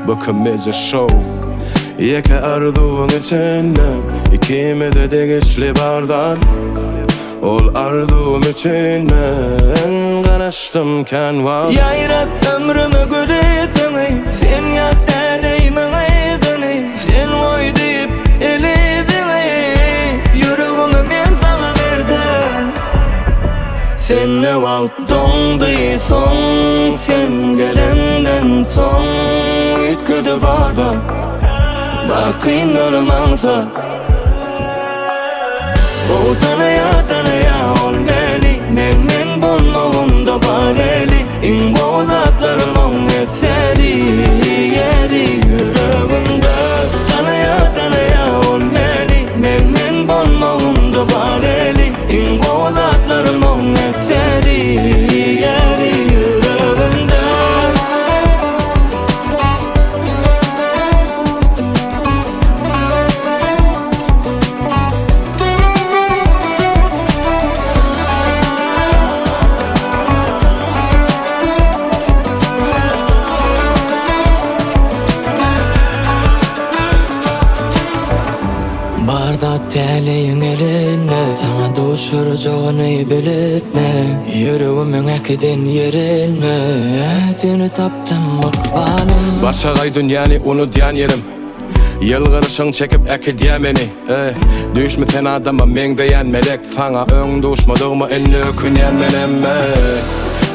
bakımıca show. Yeke arduğun içinden ikime de degişli bardan. Ol arduğum için ben qaraşdım kenva. Yayrat ömrümü güdesini, sen yaz eleymin edini, sen oy deyip elizini, yüreğimi men sana verdim. Sen ne vakt donduysan, sen gelenden son ütküdü barda, bakın ölümansa. O tanıya ol beni, men bulmağımda var eli, İngozatlarım on eseri, yeri yüreğimde. Tanıya ol beni, men bulmağımda var eli, İngozatlarım on eseri, yeri yüreğimde. Barda teleyin eline, sana düşüreceğini bilipme, yüreğimin ekiden yerine, seni taptım makbalım. Başagay dünyani unutyan yerim, yılgırışın çekip ekidyen beni. Düşmü sen adama men beyen melek, sana ön düşmadığımı enli künen menemme.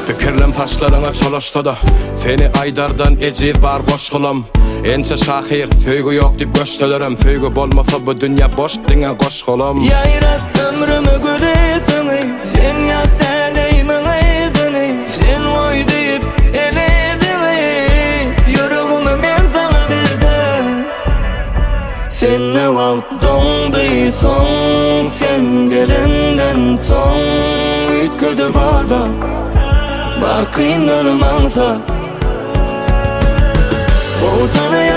Fikirlem taşlarına çolaşsa da, seni aydardan ecir bar boş kılım. Ence şahir, söygü yok deyip gösteririm, söygü bolmasa bu dünya boş dine koş kolum. Yayrat ömrümü güdesini, sen yaz eleymin edini, sen oy deyip elizini, yüreğimi men sana verdim. Sen ne vakt donduysan, sen gelenden son ütküdü barda, bakın ölümansa. O tanıya